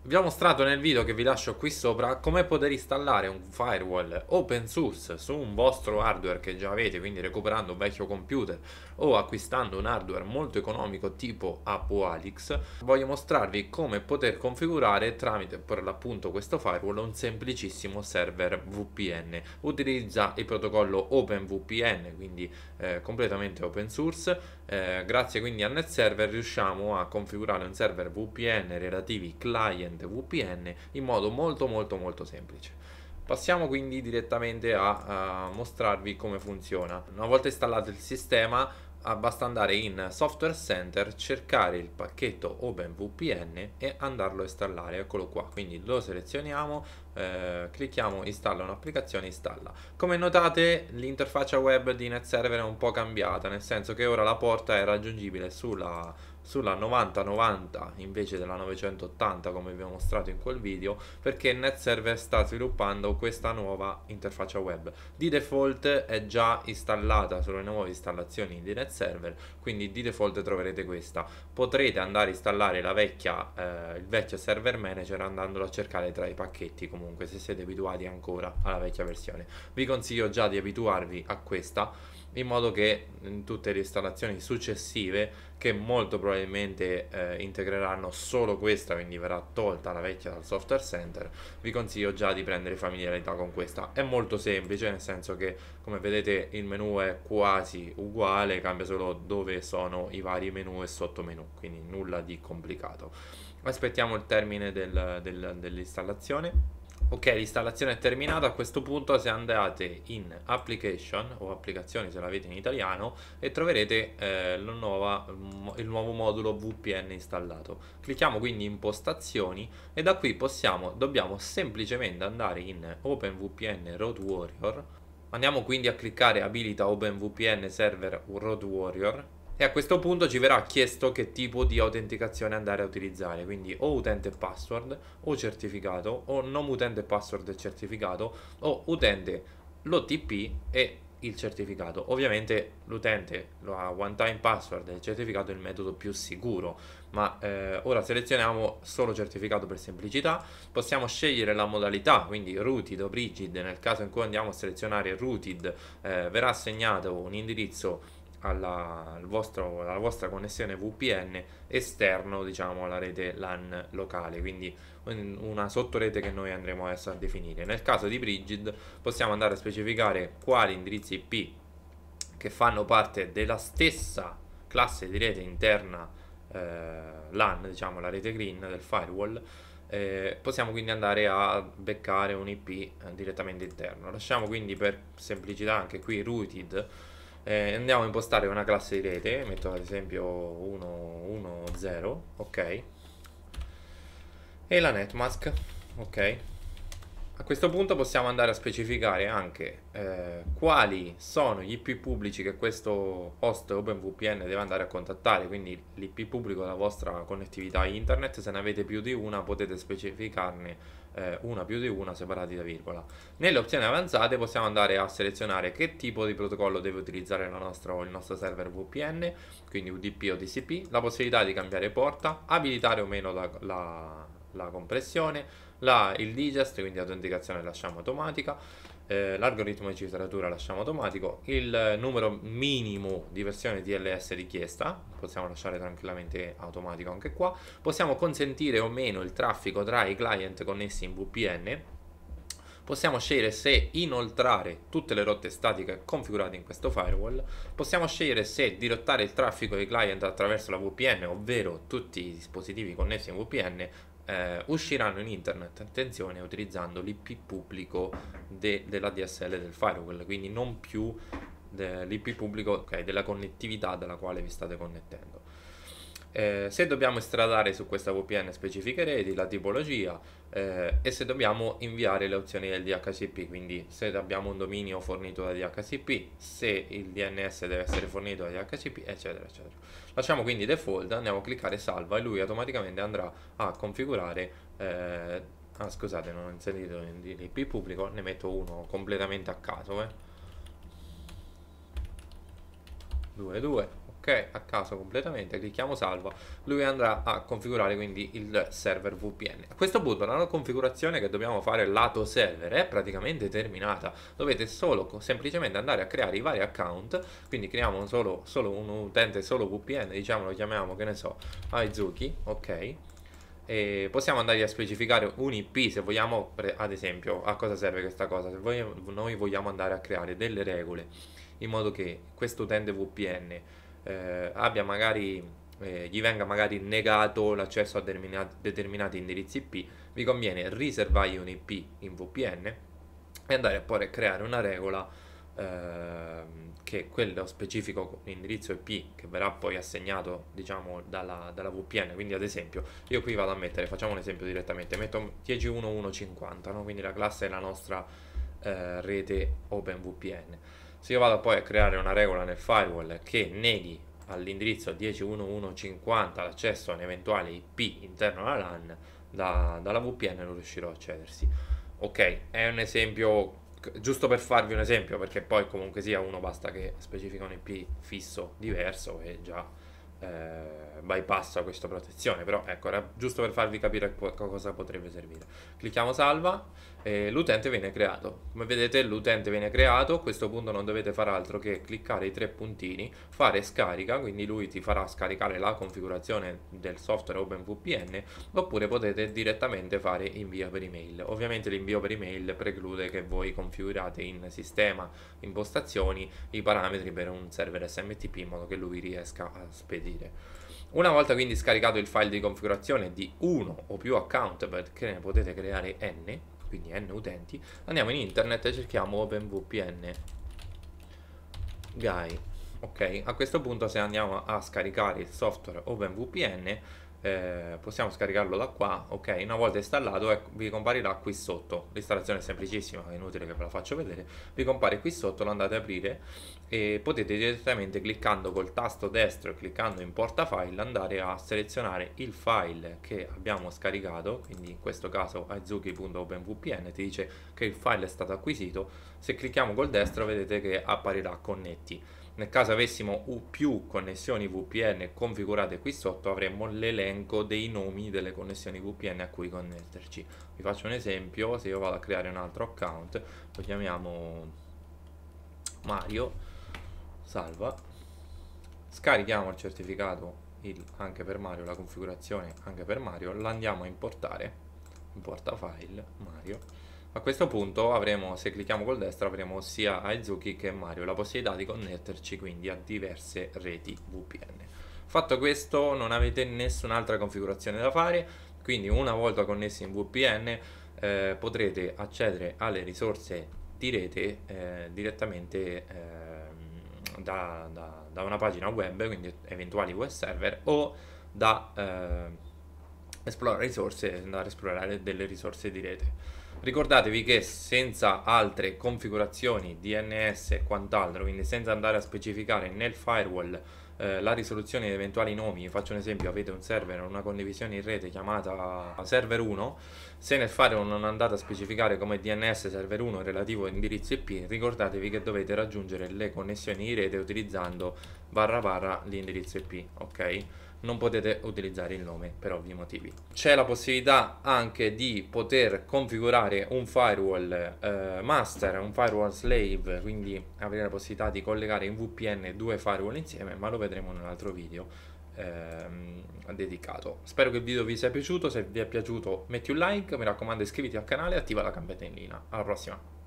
Vi ho mostrato nel video che vi lascio qui sopra come poter installare un firewall open source su un vostro hardware che già avete, quindi recuperando un vecchio computer o acquistando un hardware molto economico tipo ApoAlix. Voglio mostrarvi come poter configurare tramite per l'appunto questo firewall un semplicissimo server VPN. Utilizza il protocollo OpenVPN, quindi completamente open source. Grazie quindi a NetServer riusciamo a configurare un server VPN relativi client VPN in modo molto semplice. Passiamo quindi direttamente a mostrarvi come funziona. Una volta installato il sistema, basta andare in Software Center, cercare il pacchetto OpenVPN e andarlo a installare. Eccolo qua, quindi lo selezioniamo, clicchiamo installa un'applicazione, installa. Come notate l'interfaccia web di NetServer è un po' cambiata, nel senso che ora la porta è raggiungibile sulla 9090 invece della 980 come vi ho mostrato in quel video, perché NetServer sta sviluppando questa nuova interfaccia web. Di default è già installata sulle nuove installazioni di NetServer, quindi di default troverete questa. Potrete andare a installare il vecchio server manager andandolo a cercare tra i pacchetti, comunque se siete abituati ancora alla vecchia versione. Vi consiglio già di abituarvi a questa, in modo che in tutte le installazioni successive, che molto probabilmente integreranno solo questa, quindi verrà tolta la vecchia dal software center, vi consiglio già di prendere familiarità con questa. È molto semplice, nel senso che come vedete il menu è quasi uguale, cambia solo dove sono i vari menu e sottomenu, quindi nulla di complicato. Aspettiamo il termine dell'installazione. Ok, l'installazione è terminata. A questo punto se andate in application o applicazioni se l'avete in italiano e troverete il nuovo modulo VPN installato. Clicchiamo quindi impostazioni e da qui dobbiamo semplicemente andare in OpenVPN Road Warrior. Andiamo quindi a cliccare abilita OpenVPN Server Road Warrior e a questo punto ci verrà chiesto che tipo di autenticazione andare a utilizzare, quindi o utente e password o certificato, o non utente e password e certificato, o utente l'OTP e il certificato. Ovviamente l'utente lo ha one time password e il certificato è il metodo più sicuro, ma ora selezioniamo solo certificato per semplicità. Possiamo scegliere la modalità, quindi rooted o bridged. Nel caso in cui andiamo a selezionare rooted, verrà assegnato un indirizzo alla vostra connessione VPN esterno, diciamo, alla rete LAN locale, quindi una sottorete che noi andremo adesso a definire. Nel caso di Brigid possiamo andare a specificare quali indirizzi IP che fanno parte della stessa classe di rete interna LAN, diciamo la rete green del firewall. Possiamo quindi andare a beccare un IP direttamente interno. Lasciamo quindi per semplicità anche qui rooted. Andiamo a impostare una classe di rete, metto ad esempio 110, ok, e la netmask, ok. A questo punto possiamo andare a specificare anche quali sono gli IP pubblici che questo host OpenVPN deve andare a contattare, quindi l'IP pubblico della vostra connettività internet. Se ne avete più di una potete specificarne una più di una separati da virgola. Nelle opzioni avanzate possiamo andare a selezionare che tipo di protocollo deve utilizzare il nostro server VPN, quindi UDP o TCP, la possibilità di cambiare porta, abilitare o meno la compressione, il digest, quindi autenticazione lasciamo automatica, l'algoritmo di cifratura lasciamo automatico, il numero minimo di versione TLS richiesta possiamo lasciare tranquillamente automatico anche qua. Possiamo consentire o meno il traffico tra i client connessi in VPN. Possiamo scegliere se inoltrare tutte le rotte statiche configurate in questo firewall. Possiamo scegliere se dirottare il traffico dei client attraverso la VPN, ovvero tutti i dispositivi connessi in VPN usciranno in internet, attenzione, utilizzando l'IP pubblico della DSL del firewall, quindi non più l'IP pubblico della connettività dalla quale vi state connettendo. Se dobbiamo estradare su questa VPN specifiche reti, la tipologia, e se dobbiamo inviare le opzioni del DHCP, quindi se abbiamo un dominio fornito da DHCP, se il DNS deve essere fornito da DHCP, eccetera eccetera. Lasciamo quindi default, andiamo a cliccare salva e lui automaticamente andrà a configurare scusate, non ho inserito l'IP pubblico, ne metto uno completamente a caso, 22, ok, a caso completamente, clicchiamo salva, lui andrà a configurare quindi il server VPN. A questo punto la configurazione che dobbiamo fare lato server è praticamente terminata, dovete solo semplicemente andare a creare i vari account, quindi creiamo solo un utente solo VPN, diciamo, lo chiamiamo, che ne so, Aizuki, ok? E possiamo andare a specificare un IP se vogliamo, ad esempio, a cosa serve questa cosa? Se noi vogliamo andare a creare delle regole in modo che questo utente VPN abbia magari, gli venga magari negato l'accesso a determinati indirizzi IP, vi conviene riservargli un IP in VPN e andare a poi creare una regola che quello specifico indirizzo IP che verrà poi assegnato, diciamo, dalla VPN. Quindi ad esempio io qui vado a mettere, facciamo un esempio direttamente, metto 10.1.1.50, no? Quindi la classe è la nostra rete OpenVPN. Se io vado poi a creare una regola nel firewall che neghi all'indirizzo 10.1.1.50 l'accesso a un eventuale IP interno alla LAN, dalla VPN non riuscirò a accedersi. Ok, è un esempio, giusto per farvi un esempio, perché poi comunque sia uno basta che specifica un IP fisso diverso e già bypassa questa protezione. Però ecco, era giusto per farvi capire cosa potrebbe servire. Clicchiamo salva e l'utente viene creato. Come vedete l'utente viene creato, a questo punto non dovete fare altro che cliccare i tre puntini, fare scarica, quindi lui ti farà scaricare la configurazione del software OpenVPN, oppure potete direttamente fare invio per email. Ovviamente l'invio per email preclude che voi configurate in sistema impostazioni i parametri per un server SMTP in modo che lui riesca a spedire. Una volta quindi scaricato il file di configurazione di uno o più account, perché ne potete creare n, quindi n utenti, andiamo in internet e cerchiamo OpenVPN Guy. Ok, a questo punto se andiamo a scaricare il software OpenVPN possiamo scaricarlo da qua. Ok, una volta installato vi comparirà qui sotto. L'installazione è semplicissima, è inutile che ve la faccio vedere. Vi compare qui sotto, lo andate ad aprire e potete direttamente, cliccando col tasto destro e cliccando in portafile, andare a selezionare il file che abbiamo scaricato. Quindi in questo caso aizuki.openvpn ti dice che il file è stato acquisito. Se clicchiamo col destro vedete che apparirà connetti. Nel caso avessimo più connessioni VPN configurate qui sotto, avremmo l'elenco dei nomi delle connessioni VPN a cui connetterci. Vi faccio un esempio: se io vado a creare un altro account, lo chiamiamo Mario, salva, scarichiamo il certificato anche per Mario, la configurazione anche per Mario, la andiamo a importare, importa file Mario. A questo punto avremo, se clicchiamo col destro, avremo sia Aizuki che Mario la possibilità di connetterci quindi a diverse reti VPN. Fatto questo, non avete nessun'altra configurazione da fare, quindi una volta connessi in VPN potrete accedere alle risorse di rete direttamente da una pagina web, quindi eventuali web server, o da esplorare risorse, andare a esplorare delle risorse di rete. Ricordatevi che senza altre configurazioni DNS e quant'altro, quindi senza andare a specificare nel firewall la risoluzione di eventuali nomi, faccio un esempio: avete un server, una condivisione in rete chiamata server 1, se nel firewall non andate a specificare come DNS server 1 il relativo indirizzo IP, ricordatevi che dovete raggiungere le connessioni di rete utilizzando / l'indirizzo IP, ok? Non potete utilizzare il nome per ovvi motivi. C'è la possibilità anche di poter configurare un firewall master, un firewall slave, quindi avere la possibilità di collegare in VPN due firewall insieme, ma lo vedremo in un altro video dedicato. Spero che il video vi sia piaciuto. Se vi è piaciuto metti un like, mi raccomando iscriviti al canale e attiva la campanellina. Alla prossima!